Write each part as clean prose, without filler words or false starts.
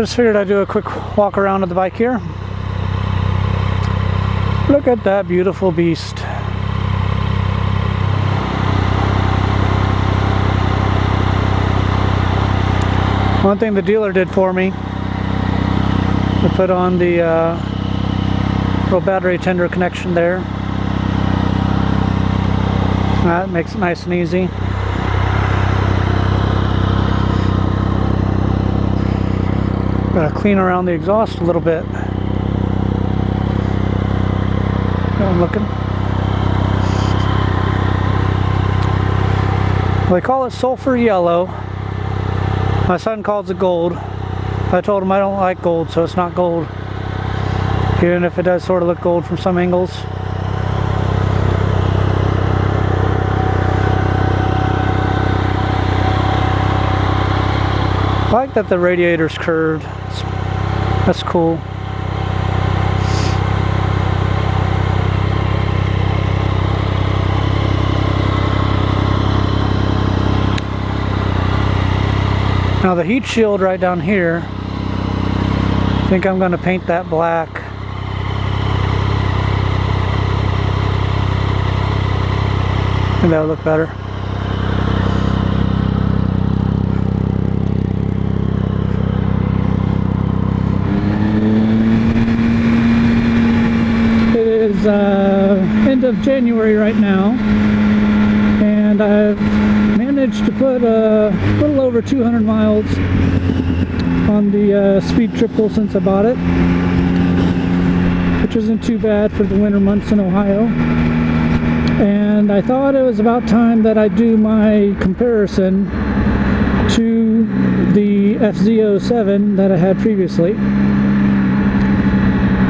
just figured I'd do a quick walk around of the bike here. Look at that beautiful beast. One thing the dealer did for me, to put on the little battery tender connection there. That makes it nice and easy. Gotta clean around the exhaust a little bit. I'm looking. Well, they call it sulfur yellow. My son calls it gold. I told him I don't like gold, so it's not gold. Even if it does sort of look gold from some angles. I like that the radiator's curved. That's cool. Now the heat shield right down here, I think I'm going to paint that black. I think that'll look better. It is end of January right now, and I've managed to put a little over 200 miles on the speed triple since I bought it, which isn't too bad for the winter months in Ohio. And I thought it was about time that I do my comparison to the FZ07 that I had previously.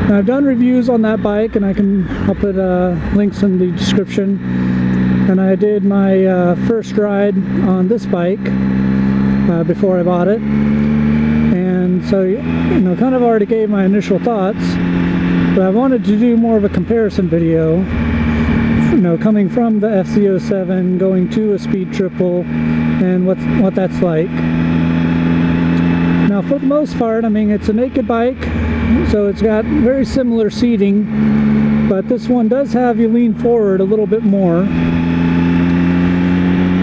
Now, I've done reviews on that bike, and I'll put links in the description. And I did my first ride on this bike before I bought it, and so, you know, kind of already gave my initial thoughts, but I wanted to do more of a comparison video, you know, coming from the FZ07 going to a speed triple and what that's like. Now, for the most part, I mean, it's a naked bike, so it's got very similar seating, but this one does have you lean forward a little bit more.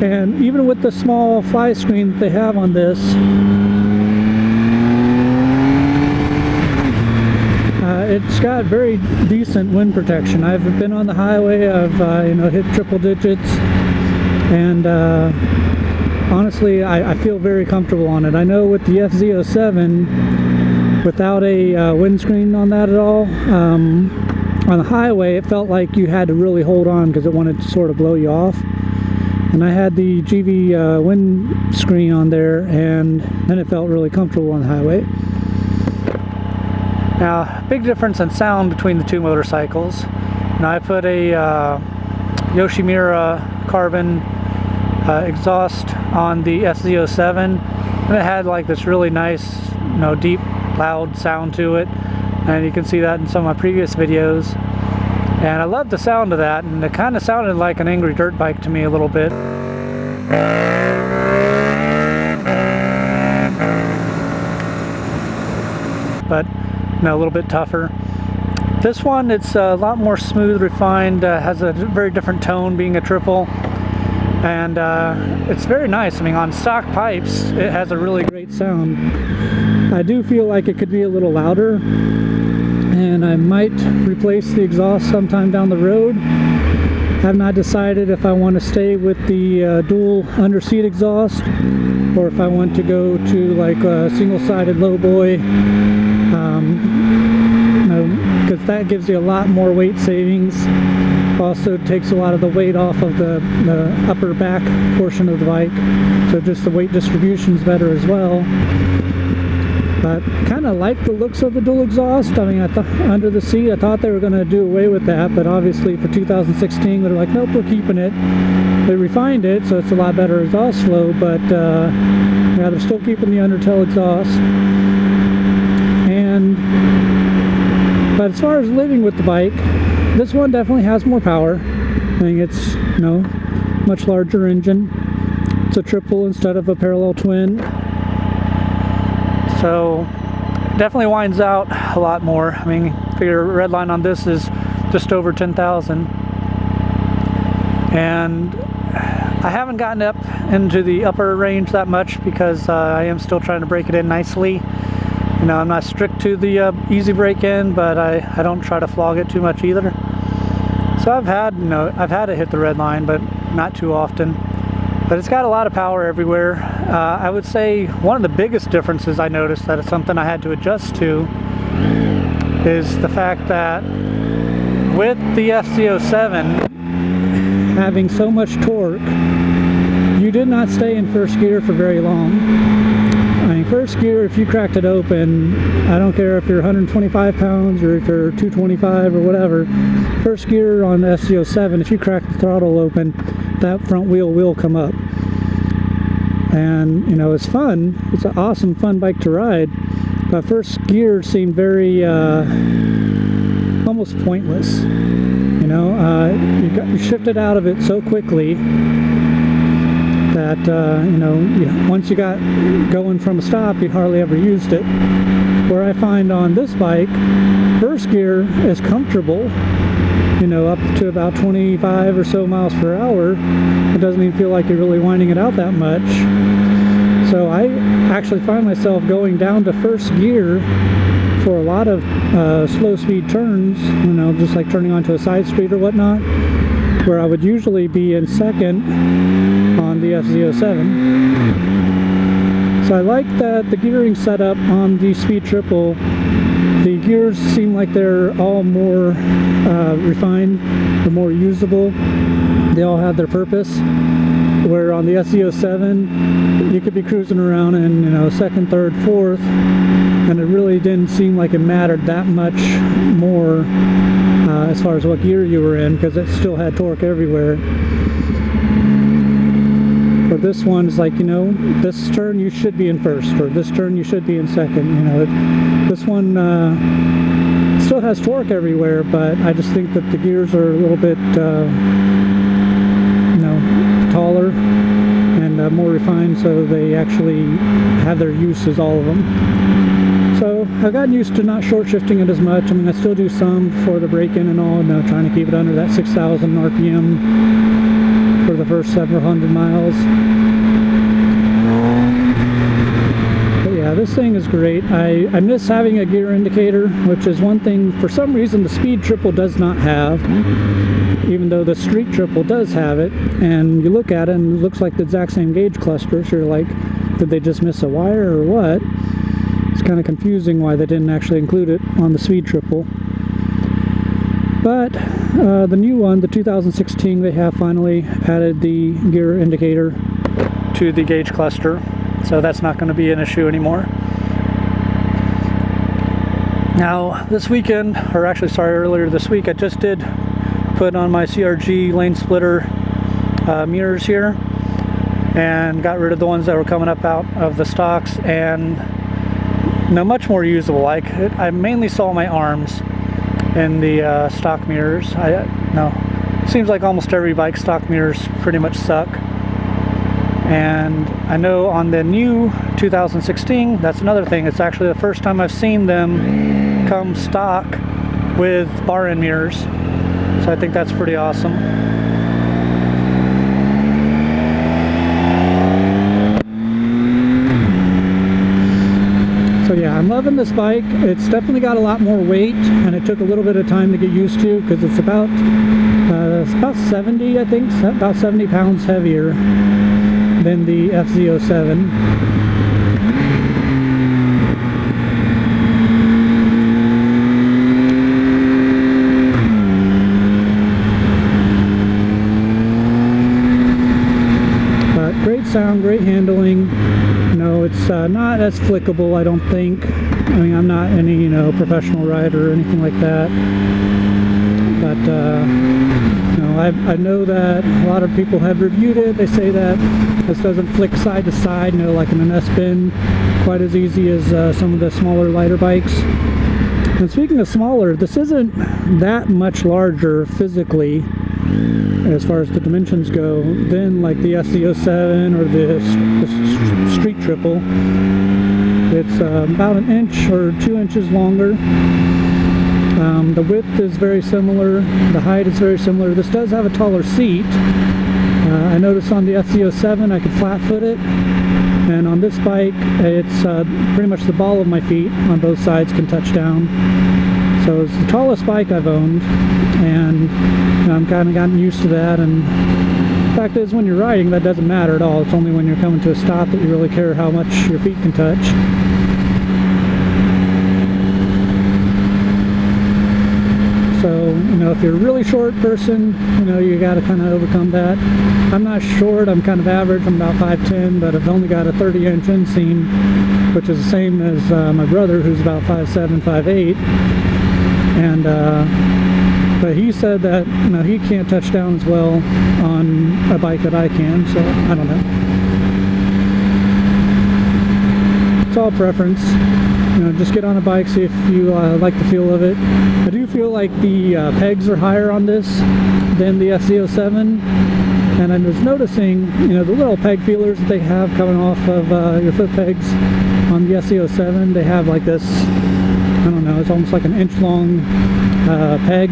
And even with the small fly screen that they have on this, it's got very decent wind protection. I've been on the highway, I've you know, hit triple digits, and honestly, I feel very comfortable on it. I know with the FZ07, without a windscreen on that at all, on the highway, it felt like you had to really hold on because it wanted to sort of blow you off. And I had the GV windscreen on there, and then it felt really comfortable on the highway. Now, big difference in sound between the two motorcycles. Now, I put a Yoshimura carbon exhaust on the FZ07, and it had like this really nice, you know, deep, loud sound to it. And you can see that in some of my previous videos. And I love the sound of that, and it kind of sounded like an angry dirt bike to me a little bit. But, you know, a little bit tougher. This one, it's a lot more smooth, refined, has a very different tone being a triple. And it's very nice. I mean, on stock pipes, it has a really great sound. I do feel like it could be a little louder, and I might replace the exhaust sometime down the road. I have not decided if I want to stay with the dual underseat exhaust, or if I want to go to like a single-sided lowboy, because that gives you a lot more weight savings. Also takes a lot of the weight off of the upper back portion of the bike, so just the weight distribution is better as well. But I kind of like the looks of the dual exhaust. I mean, under the seat, I thought they were going to do away with that, but obviously for 2016, they're like, nope, we're keeping it. They refined it, so it's a lot better exhaust flow, but yeah, they're still keeping the undertail exhaust. But as far as living with the bike, this one definitely has more power. I think it's, you know, much larger engine. It's a triple instead of a parallel twin. So, definitely winds out a lot more. I mean, figure red line on this is just over 10,000. And I haven't gotten up into the upper range that much because I am still trying to break it in nicely. You know, I'm not strict to the easy break in, but I don't try to flog it too much either. So I've had it hit the red line, but not too often. But it's got a lot of power everywhere. I would say one of the biggest differences I noticed, that it's something I had to adjust to, is the fact that with the FZ07 having so much torque, you did not stay in first gear for very long. I mean, first gear, if you cracked it open, I don't care if you're 125 pounds or if you're 225 or whatever, first gear on the FZ07, if you crack the throttle open, that front wheel will come up. And, you know, it's fun. It's an awesome, fun bike to ride. But first gear seemed very, almost pointless. You know, you shifted out of it so quickly that, you know, once you got going from a stop, you hardly ever used it. Where I find on this bike, first gear is comfortable, you know, up to about 25 or so miles per hour. It doesn't even feel like you're really winding it out that much. So I actually find myself going down to first gear for a lot of slow speed turns, you know, just like turning onto a side street or whatnot, where I would usually be in second on the FZ07. So I like that the gearing setup on the Speed Triple, the gears seem like they're all more refined, they're more usable, they all have their purpose. Where on the FZ07, you could be cruising around in, you know, second, third, fourth, and it really didn't seem like it mattered that much more as far as what gear you were in, because it still had torque everywhere. But this one is like, you know, this turn you should be in first, or this turn you should be in second. You know, this one still has torque everywhere, but I just think that the gears are a little bit, you know, taller and more refined, so they actually have their uses, all of them. So I've gotten used to not short shifting it as much. I mean, I still do some for the break-in and all, and trying to keep it under that 6,000 RPM for the first several hundred miles. But yeah, this thing is great. I miss having a gear indicator, which is one thing for some reason the Speed Triple does not have, even though the Street Triple does have it. And you look at it and it looks like the exact same gauge cluster, so you're like, did they just miss a wire or what? It's kind of confusing why they didn't actually include it on the Speed Triple. But the new one, the 2016, they have finally added the gear indicator to the gauge cluster, so that's not going to be an issue anymore. Now this weekend, or actually sorry, earlier this week, I just did put on my CRG lane splitter mirrors here and got rid of the ones that were coming up out of the stocks, and much more usable. I mainly saw my arms in the stock mirrors. Seems like almost every bike stock mirrors pretty much suck. And I know on the new 2016, that's another thing. It's actually the first time I've seen them come stock with bar end mirrors. So I think that's pretty awesome. So yeah, I'm loving this bike. It's definitely got a lot more weight, and it took a little bit of time to get used to, because it's about 70, I think, about 70 pounds heavier than the FZ07. But great sound, great handling. No, it's not as flickable, I don't think. I mean, I'm not any, you know, professional rider or anything like that. But, you know, I know that a lot of people have reviewed it. They say that this doesn't flick side to side, you know, like in an S-Bin, quite as easy as some of the smaller, lighter bikes. And speaking of smaller, this isn't that much larger physically, as far as the dimensions go, than like the FZ07 or the Street Triple. It's about an inch or 2 inches longer. The width is very similar, the height is very similar. This does have a taller seat. I noticed on the FZ07 I could flat foot it, and on this bike it's pretty much the ball of my feet on both sides can touch down. So it's the tallest bike I've owned, and I'm kind of gotten used to that. And the fact is, when you're riding, that doesn't matter at all. It's only when you're coming to a stop that you really care how much your feet can touch. So, if you're a really short person, you got to kind of overcome that. I'm not short, I'm kind of average, I'm about 5'10", but I've only got a 30-inch inseam, which is the same as my brother, who's about 5'7", 5'8". And, but he said that, he can't touch down as well on a bike that I can, so I don't know. It's all preference. Just get on a bike, see if you like the feel of it. I do feel like the pegs are higher on this than the FZ07, and I was noticing, the little peg feelers that they have coming off of your foot pegs on the FZ07. They have like this, I don't know, it's almost like an inch long peg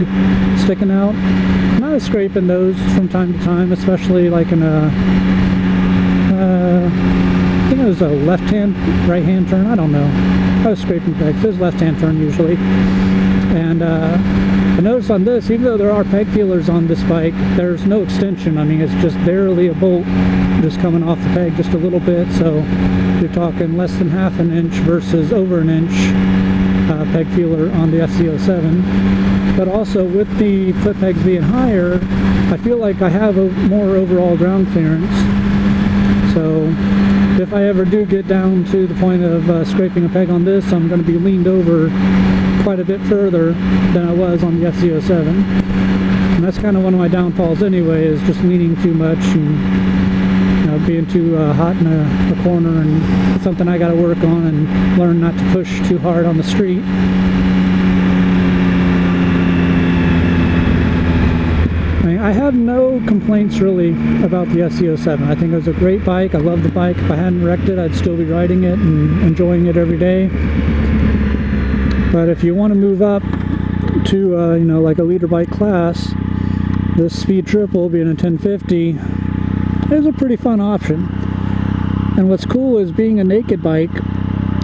sticking out. And I was scraping those from time to time, especially like in a I think it was a left-hand, right-hand turn, I don't know. I was scraping pegs. It was left-hand turn usually. And I noticed on this, even though there are peg feelers on this bike, there's no extension. I mean, it's just barely a bolt just coming off the peg just a little bit. So you're talking less than half an inch versus over an inch peg feeler on the FZ07. But also with the foot pegs being higher, I feel like I have a more overall ground clearance. So if I ever do get down to the point of scraping a peg on this, I'm going to be leaned over quite a bit further than I was on the FZ07. And that's kind of one of my downfalls anyway, is just leaning too much and being too hot in a corner, and it's something I got to work on and learn not to push too hard on the street. I have no complaints really about the FZ07. I think it was a great bike. I love the bike. If I hadn't wrecked it, I'd still be riding it and enjoying it every day. But if you want to move up to like a leader bike class, this Speed Triple being a 1050 is a pretty fun option. And what's cool is, being a naked bike,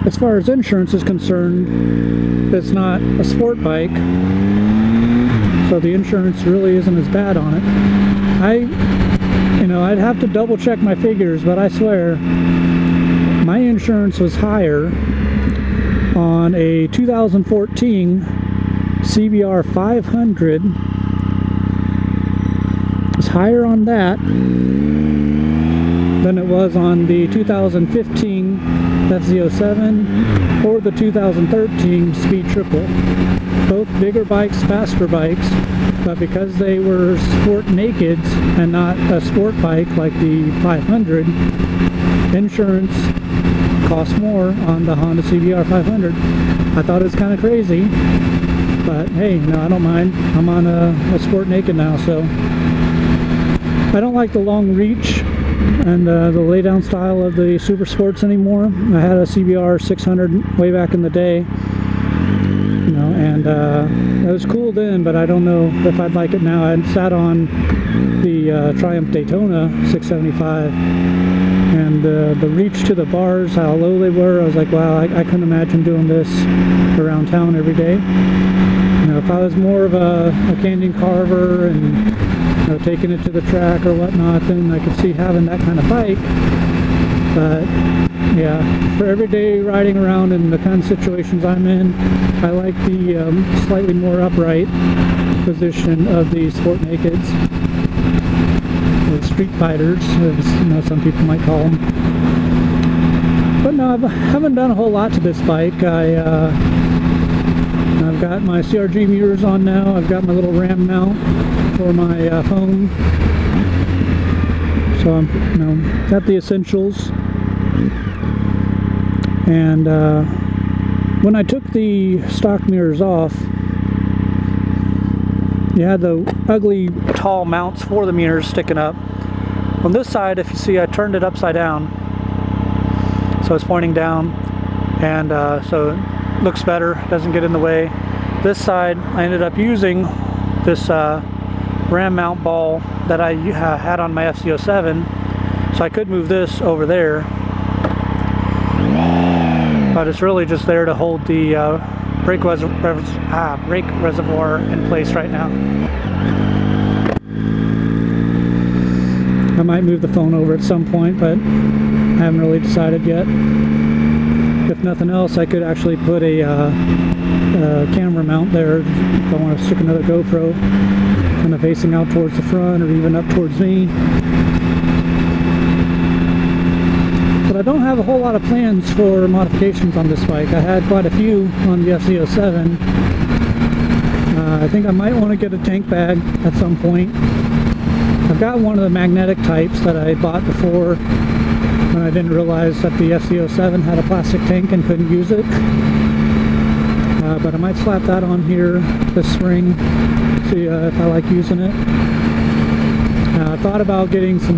as far as insurance is concerned, it's not a sport bike. So the insurance really isn't as bad on it. I'd have to double check my figures, but I swear my insurance was higher on a 2014 CBR 500. It's higher on that than it was on the 2015 FZ07 or the 2013 Speed Triple. Both bigger bikes, faster bikes, but because they were sport nakeds and not a sport bike like the 500, insurance costs more on the Honda CBR 500. I thought it was kind of crazy, but hey, no, I don't mind. I'm on a sport naked now, so I don't like the long reach and the lay down style of the super sports anymore. I had a CBR 600 way back in the day. And it was cool then, but I don't know if I'd like it now. I sat on the Triumph Daytona 675, and the reach to the bars, how low they were, I was like, wow, I couldn't imagine doing this around town every day. If I was more of a canyon carver and taking it to the track or whatnot, then I could see having that kind of bike. But yeah, for everyday riding around in the kind of situations I'm in, I like the slightly more upright position of the sport nakeds, the street fighters, as some people might call them. But no, I haven't done a whole lot to this bike. I've got my CRG mirrors on now. I've got my little RAM mount for my phone. So I'm, got the essentials. And when I took the stock mirrors off, you had the ugly tall mounts for the mirrors sticking up. On this side, if you see, I turned it upside down, so it's pointing down, and so it looks better, doesn't get in the way. This side, I ended up using this ram mount ball that I had on my FZ07, so I could move this over there, but it's really just there to hold the brake reservoir in place right now. I might move the phone over at some point, but I haven't really decided yet. If nothing else, I could actually put a camera mount there if I want to stick another GoPro kind of facing out towards the front or even up towards me. But I don't have a whole lot of plans for modifications on this bike. I had quite a few on the FZ07. I think I might want to get a tank bag at some point. I've got one of the magnetic types that I bought before when I didn't realize that the FZ07 had a plastic tank and couldn't use it. But I might slap that on here this spring, see if I like using it. I thought about getting some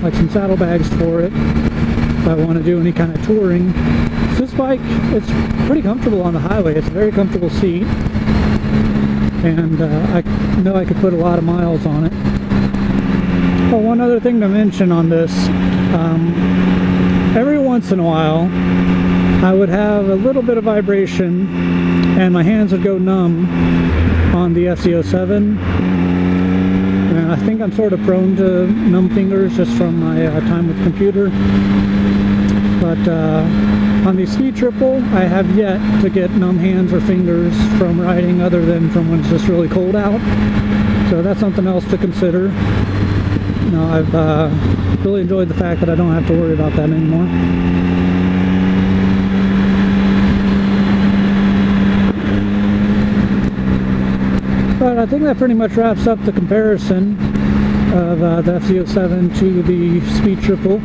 like some saddlebags for it if I want to do any kind of touring. This bike, it's pretty comfortable on the highway. It's a very comfortable seat, and I know I could put a lot of miles on it. Oh, one other thing to mention on this, every once in a while I would have a little bit of vibration and my hands would go numb on the FZ07, and I think I'm sort of prone to numb fingers just from my time with the computer. But on the Speed Triple, I have yet to get numb hands or fingers from riding, other than from when it's just really cold out. So that's something else to consider. You know, I've really enjoyed the fact that I don't have to worry about that anymore. But I think that pretty much wraps up the comparison of the FZ07 to the Speed Triple.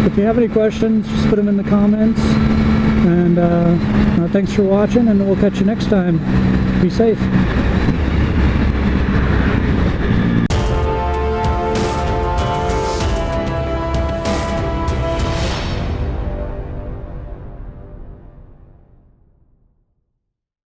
If you have any questions, just put them in the comments. And thanks for watching, and we'll catch you next time. Be safe.